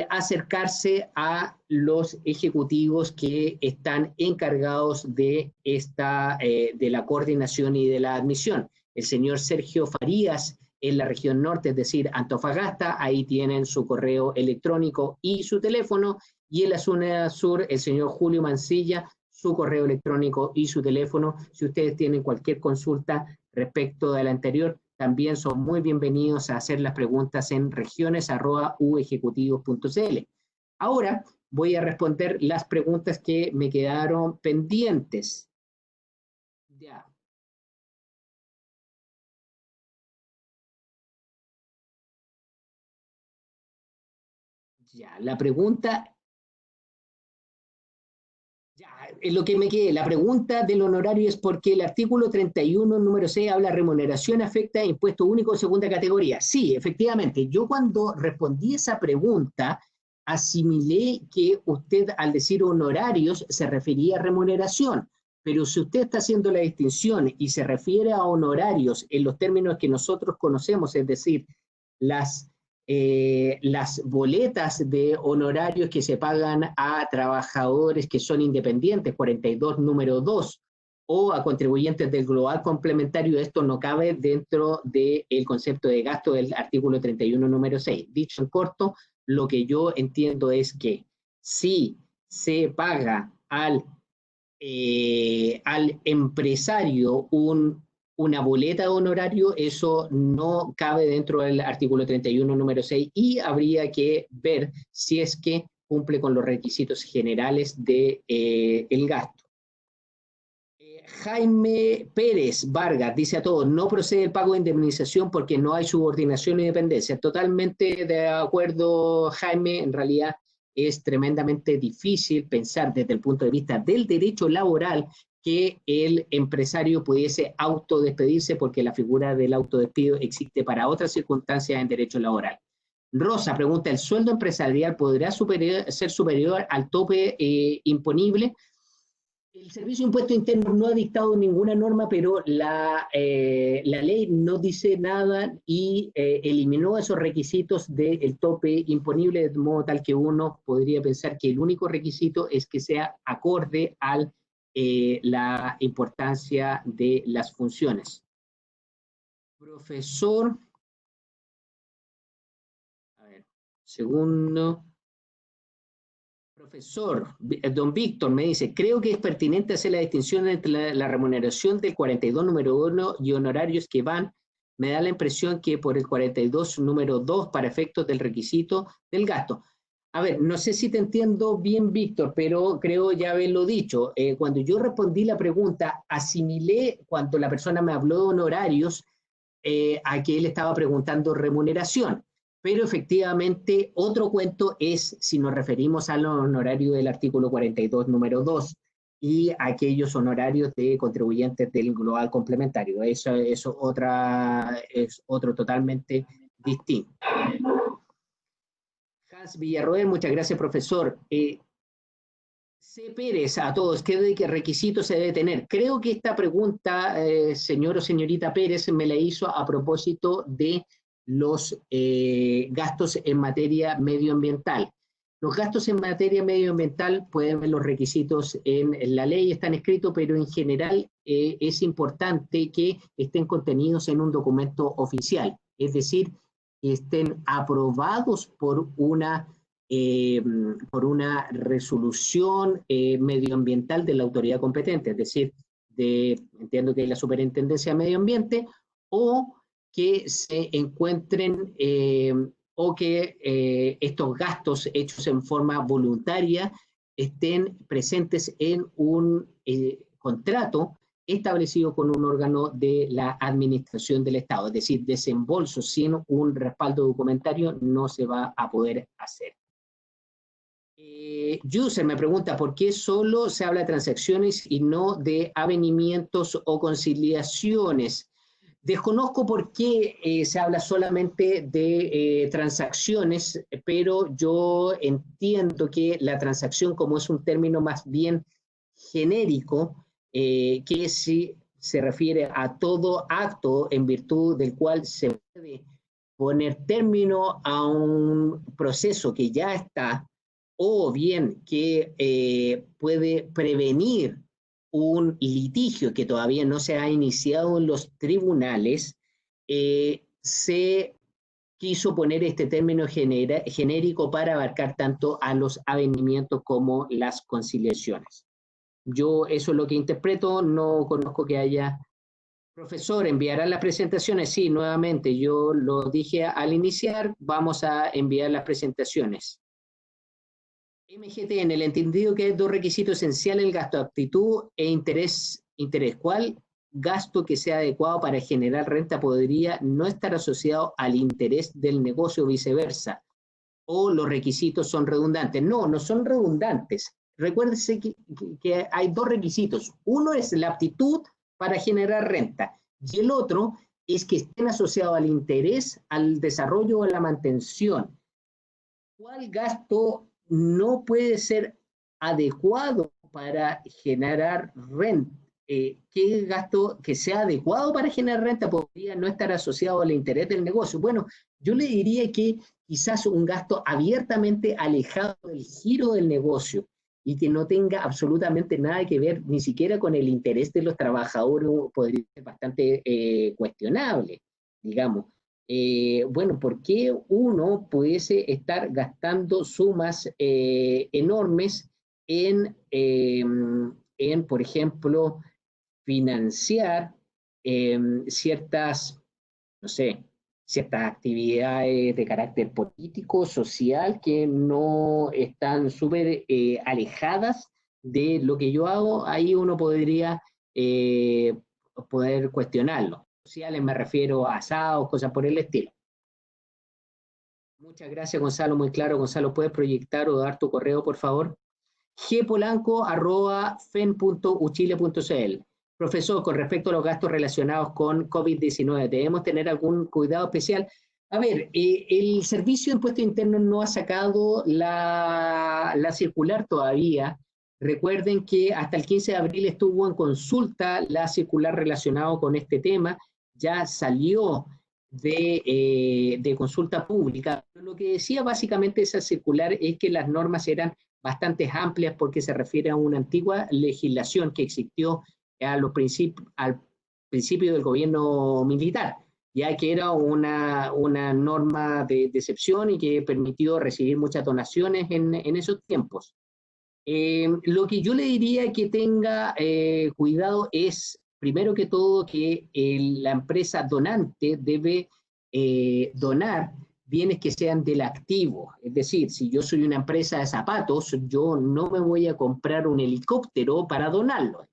Speaker 1: acercarse a los ejecutivos que están encargados de la coordinación y de la admisión. El señor Sergio Farías en la región norte, es decir, Antofagasta, ahí tienen su correo electrónico y su teléfono, y en la zona sur, el señor Julio Mancilla, su correo electrónico y su teléfono. Si ustedes tienen cualquier consulta respecto de la anterior, también son muy bienvenidos a hacer las preguntas en regiones@uejecutivos.cl. Ahora voy a responder las preguntas que me quedaron pendientes. Ya. Ya, la pregunta... Ya, lo que me quede, la pregunta del honorario es porque el artículo 31, número 6, habla remuneración afecta a impuesto único de segunda categoría. Sí, efectivamente, yo cuando respondí esa pregunta, asimilé que usted al decir honorarios se refería a remuneración, pero si usted está haciendo la distinción y se refiere a honorarios en los términos que nosotros conocemos, es decir, las boletas de honorarios que se pagan a trabajadores que son independientes, 42 número 2, o a contribuyentes del global complementario, esto no cabe dentro del concepto de gasto del artículo 31 número 6. Dicho en corto, lo que yo entiendo es que si se paga al empresario una boleta de honorario, eso no cabe dentro del artículo 31, número 6, y habría que ver si es que cumple con los requisitos generales del gasto. Jaime Pérez Vargas dice a todos, no procede el pago de indemnización porque no hay subordinación y dependencia. Totalmente de acuerdo, Jaime. En realidad es tremendamente difícil pensar desde el punto de vista del derecho laboral que el empresario pudiese autodespedirse, porque la figura del autodespido existe para otras circunstancias en derecho laboral. Rosa pregunta, ¿el sueldo empresarial podrá ser superior al tope imponible? El Servicio de Impuestos Internos no ha dictado ninguna norma, pero la ley no dice nada y eliminó esos requisitos del tope imponible, de modo tal que uno podría pensar que el único requisito es que sea acorde a la importancia de las funciones. Profesor, a ver, segundo. Profesor, don Víctor me dice, creo que es pertinente hacer la distinción entre la remuneración del 42 número 1 y honorarios que van. Me da la impresión que por el 42 número 2 para efectos del requisito del gasto. A ver, no sé si te entiendo bien, Víctor, pero creo ya haberlo dicho. Cuando yo respondí la pregunta, asimilé cuando la persona me habló de honorarios a que él estaba preguntando remuneración. Pero efectivamente, otro cuento es si nos referimos al honorario del artículo 42, número 2, y aquellos honorarios de contribuyentes del global complementario. Eso es otro totalmente distinto. Hans Villarroel, muchas gracias, profesor. C. Pérez, a todos, ¿qué requisitos se debe tener? Creo que esta pregunta, señor o señorita Pérez, me la hizo a propósito de los gastos en materia medioambiental. Los gastos en materia medioambiental, pueden ver los requisitos en la ley, están escritos, pero en general es importante que estén contenidos en un documento oficial, es decir, que estén aprobados por una resolución medioambiental de la autoridad competente, es decir, entiendo que es la Superintendencia de Medio Ambiente, o que se encuentren o que estos gastos hechos en forma voluntaria estén presentes en un contrato establecido con un órgano de la administración del Estado. Es decir, desembolso sin un respaldo documentario no se va a poder hacer. User me pregunta por qué solo se habla de transacciones y no de avenimientos o conciliaciones. Desconozco por qué se habla solamente de transacciones, pero yo entiendo que la transacción, como es un término más bien genérico, que se refiere a todo acto en virtud del cual se puede poner término a un proceso que ya está, o bien que puede prevenir un litigio que todavía no se ha iniciado en los tribunales, se quiso poner este término genérico para abarcar tanto a los avenimientos como las conciliaciones. Yo eso es lo que interpreto, no conozco que haya... Profesor, ¿enviarán las presentaciones? Sí, nuevamente, yo lo dije al iniciar, vamos a enviar las presentaciones. MGT, en el entendido que hay dos requisitos esenciales, el gasto, aptitud e interés. ¿Cuál gasto que sea adecuado para generar renta podría no estar asociado al interés del negocio o viceversa? ¿O los requisitos son redundantes? No, no son redundantes. Recuérdese que hay dos requisitos. Uno es la aptitud para generar renta y el otro es que estén asociados al interés, al desarrollo o a la mantención. ¿Cuál gasto no puede ser adecuado para generar renta? ¿Qué gasto que sea adecuado para generar renta podría no estar asociado al interés del negocio? Bueno, yo le diría que quizás un gasto abiertamente alejado del giro del negocio y que no tenga absolutamente nada que ver ni siquiera con el interés de los trabajadores podría ser bastante cuestionable, digamos. Bueno, ¿por qué uno pudiese estar gastando sumas enormes por ejemplo, financiar ciertas, no sé, ciertas actividades de carácter político, social, que no están súper alejadas de lo que yo hago? Ahí uno podría poder cuestionarlo. Sociales me refiero a asados, cosas por el estilo. Muchas gracias, Gonzalo, muy claro. Gonzalo, ¿puedes proyectar o dar tu correo, por favor? gpolanco@fen.uchile.cl. Profesor, con respecto a los gastos relacionados con COVID-19, ¿debemos tener algún cuidado especial? A ver, el Servicio de Impuestos Internos no ha sacado la circular todavía. Recuerden que hasta el 15 de abril estuvo en consulta la circular relacionada con este tema. Ya salió de consulta pública. Lo que decía básicamente esa circular es que las normas eran bastante amplias porque se refiere a una antigua legislación que existió al principio del gobierno militar, ya que era una norma de excepción y que permitió recibir muchas donaciones en esos tiempos. Lo que yo le diría que tenga cuidado es, primero que todo, que la empresa donante debe donar bienes que sean del activo. Es decir, si yo soy una empresa de zapatos, yo no me voy a comprar un helicóptero para donarlo.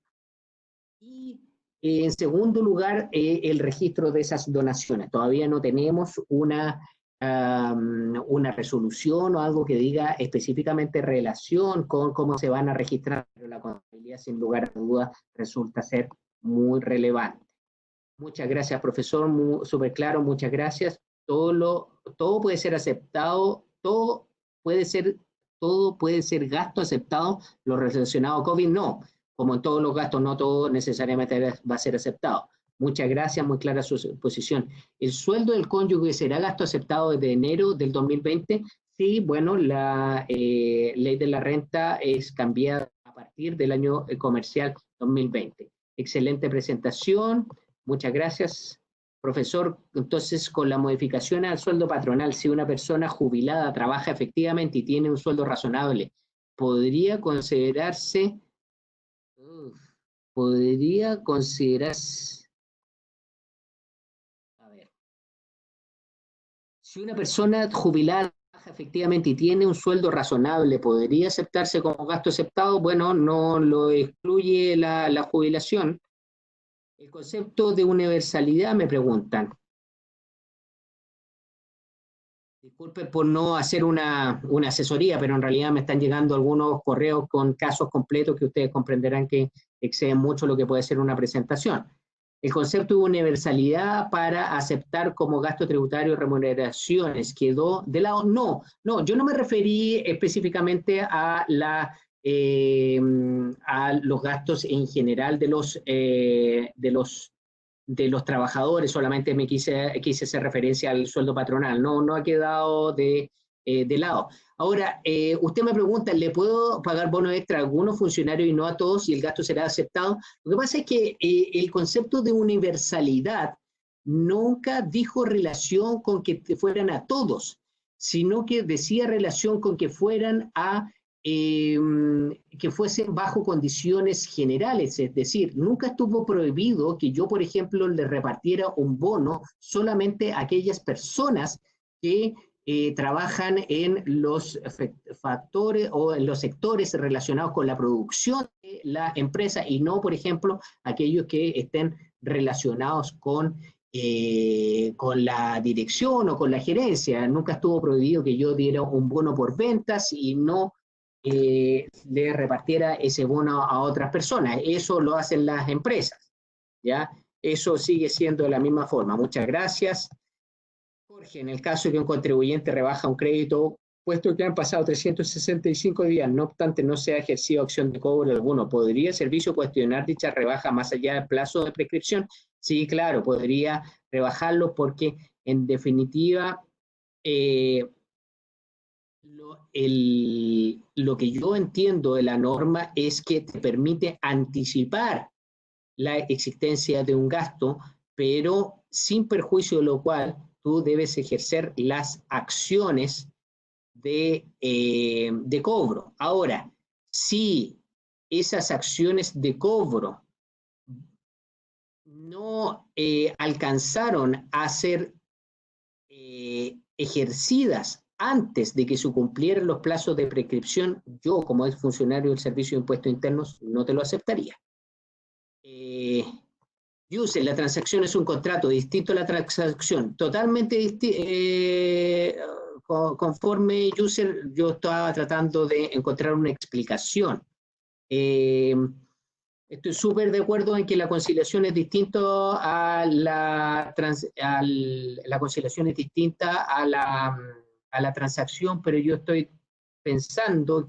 Speaker 1: Y en segundo lugar, el registro de esas donaciones. Todavía no tenemos una resolución o algo que diga específicamente relación con cómo se van a registrar, pero la contabilidad sin lugar a dudas resulta ser muy relevante. Muchas gracias, profesor, súper claro, muchas gracias. Todo puede ser aceptado, todo puede ser gasto aceptado. Lo relacionado a COVID no, como en todos los gastos, no todo necesariamente va a ser aceptado. Muchas gracias, muy clara su posición. ¿El sueldo del cónyuge será gasto aceptado desde enero del 2020? Sí, bueno, la ley de la renta es cambiada a partir del año comercial 2020. Excelente presentación, muchas gracias, profesor. Entonces, con la modificación al sueldo patronal, si una persona jubilada trabaja efectivamente y tiene un sueldo razonable, podría considerarse, uf, podría considerarse, a ver, si una persona jubilada trabaja efectivamente y tiene un sueldo razonable, ¿podría aceptarse como gasto aceptado? Bueno, no lo excluye la jubilación. El concepto de universalidad, me preguntan. Disculpen por no hacer una asesoría, pero en realidad me están llegando algunos correos con casos completos que ustedes comprenderán que exceden mucho lo que puede ser una presentación. El concepto de universalidad para aceptar como gasto tributario remuneraciones quedó de lado. No, no, yo no me referí específicamente a los gastos en general de los trabajadores, solamente quise hacer referencia al sueldo patronal, no ha quedado de lado. Ahora, usted me pregunta, ¿le puedo pagar bono extra a algunos funcionarios y no a todos y el gasto será aceptado? Lo que pasa es que el concepto de universalidad nunca dijo relación con que fueran a todos, sino que decía relación con que fueran eh, que fuesen bajo condiciones generales, es decir, nunca estuvo prohibido que yo, por ejemplo, le repartiera un bono solamente a aquellas personas que trabajan en los factores o en los sectores relacionados con la producción de la empresa y no, por ejemplo, aquellos que estén relacionados con la dirección o con la gerencia. Nunca estuvo prohibido que yo diera un bono por ventas y no le repartiera ese bono a otras personas. Eso lo hacen las empresas, ¿ya? Eso sigue siendo de la misma forma. Muchas gracias. Jorge, en el caso de que un contribuyente rebaja un crédito, puesto que han pasado 365 días, no obstante no se ha ejercido acción de cobro alguno, ¿podría el servicio cuestionar dicha rebaja más allá del plazo de prescripción? Sí, claro, podría rebajarlo porque en definitiva eh, lo que yo entiendo de la norma es que te permite anticipar la existencia de un gasto, pero sin perjuicio de lo cual tú debes ejercer las acciones de cobro. Ahora, si esas acciones de cobro no alcanzaron a ser ejercidas antes de que se cumplieran los plazos de prescripción, yo como ex funcionario del Servicio de Impuestos Internos no te lo aceptaría. User, la transacción es un contrato, distinto a la transacción, totalmente conforme user, yo estaba tratando de encontrar una explicación. Estoy súper de acuerdo en que la conciliación es distinto la conciliación es distinta a la transacción, pero yo estoy pensando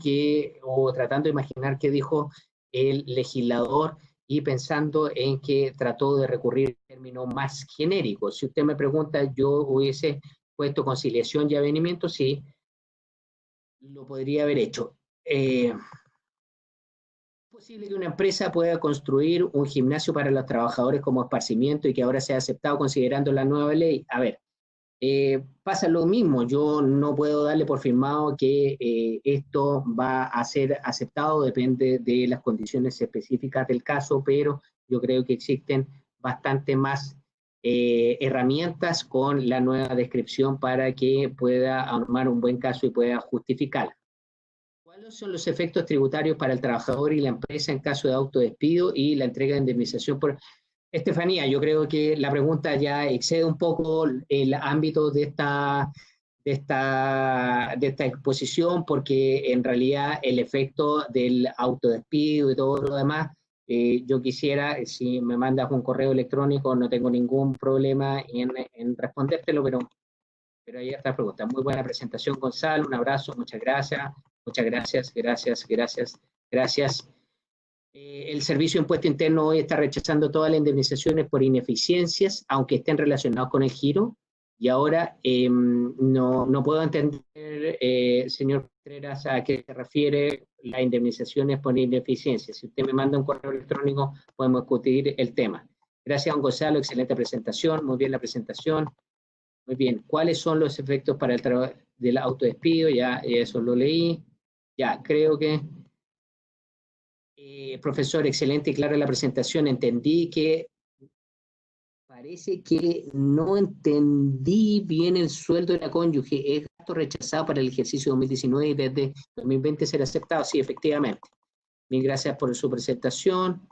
Speaker 1: o tratando de imaginar qué dijo el legislador y pensando en que trató de recurrir a términos más genéricos. Si usted me pregunta, yo hubiese puesto conciliación y avenimiento, sí, lo podría haber hecho. ¿Es posible que una empresa pueda construir un gimnasio para los trabajadores como esparcimiento y que ahora sea aceptado considerando la nueva ley? A ver, pasa lo mismo, yo no puedo darle por firmado que esto va a ser aceptado, depende de las condiciones específicas del caso, pero yo creo que existen bastante más herramientas con la nueva descripción para que pueda armar un buen caso y pueda justificar. ¿Cuáles son los efectos tributarios para el trabajador y la empresa en caso de autodespido y la entrega de indemnización por... Estefanía, yo creo que la pregunta ya excede un poco el ámbito de esta exposición, porque en realidad el efecto del autodespido y todo lo demás, yo quisiera, si me mandas un correo electrónico, no tengo ningún problema en respondértelo, pero ahí está la pregunta. Muy buena presentación, Gonzalo, un abrazo, muchas gracias, gracias. El Servicio de Impuesto Interno hoy está rechazando todas las indemnizaciones por ineficiencias, aunque estén relacionados con el giro. Y ahora no puedo entender, señor Contreras, a qué se refiere las indemnizaciones por ineficiencia. Si usted me manda un correo electrónico, podemos discutir el tema. Gracias, don Gonzalo, excelente presentación, muy bien la presentación. Muy bien, ¿cuáles son los efectos para el trabajo del autodespido? Ya eso lo leí. Ya, creo que, profesor, excelente y clara la presentación. Entendí que parece que no entendí bien el sueldo de la cónyuge. ¿Es gasto rechazado para el ejercicio 2019 y desde 2020 será aceptado? Sí, efectivamente. Mil gracias por su presentación.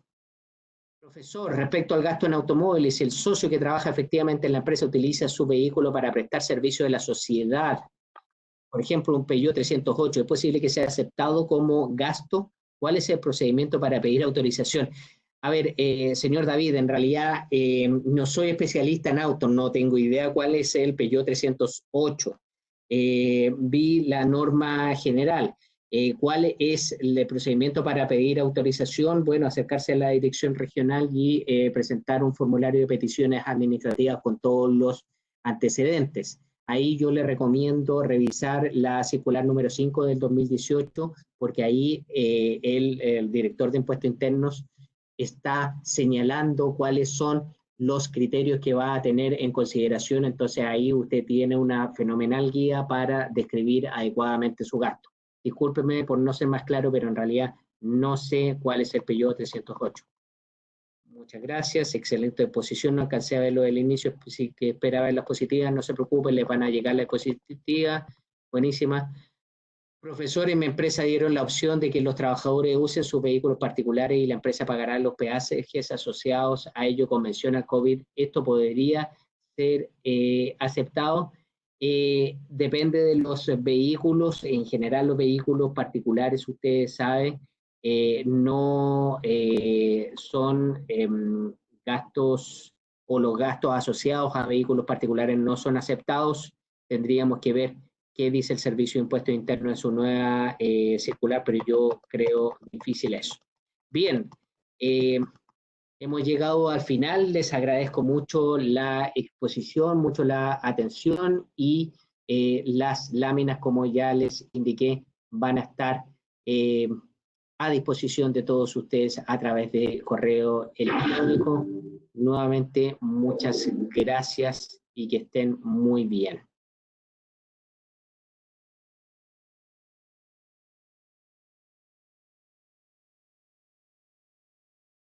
Speaker 1: Profesor, respecto al gasto en automóviles, el socio que trabaja efectivamente en la empresa utiliza su vehículo para prestar servicio de la sociedad. Por ejemplo, un Peugeot 308, ¿es posible que sea aceptado como gasto? ¿Cuál es el procedimiento para pedir autorización? A ver, señor David, en realidad no soy especialista en autos, no tengo idea cuál es el Peugeot 308. Vi la norma general. ¿Cuál es el procedimiento para pedir autorización? Bueno, acercarse a la dirección regional y presentar un formulario de peticiones administrativas con todos los antecedentes. Ahí yo le recomiendo revisar la circular número 5 del 2018, porque ahí el director de impuestos internos está señalando cuáles son los criterios que va a tener en consideración. Entonces ahí usted tiene una fenomenal guía para describir adecuadamente su gasto. Discúlpeme por no ser más claro, pero en realidad no sé cuál es el Peugeot 308. Muchas gracias, excelente exposición, no alcancé a verlo del inicio, sí que esperaba ver las positivas, no se preocupen, les van a llegar las positivas, buenísima. Profesores, en mi empresa dieron la opción de que los trabajadores usen sus vehículos particulares y la empresa pagará los peajes asociados a ello con mención al COVID. ¿Esto podría ser aceptado? Depende de los vehículos, en general los vehículos particulares, ustedes saben, no son gastos o los gastos asociados a vehículos particulares no son aceptados. Tendríamos que ver qué dice el Servicio de Impuestos Internos en su nueva circular, pero yo creo difícil eso. Bien, hemos llegado al final, les agradezco mucho la exposición, mucho la atención y las láminas, como ya les indiqué, van a estar a disposición de todos ustedes a través de correo electrónico. Nuevamente, muchas gracias y que estén muy bien.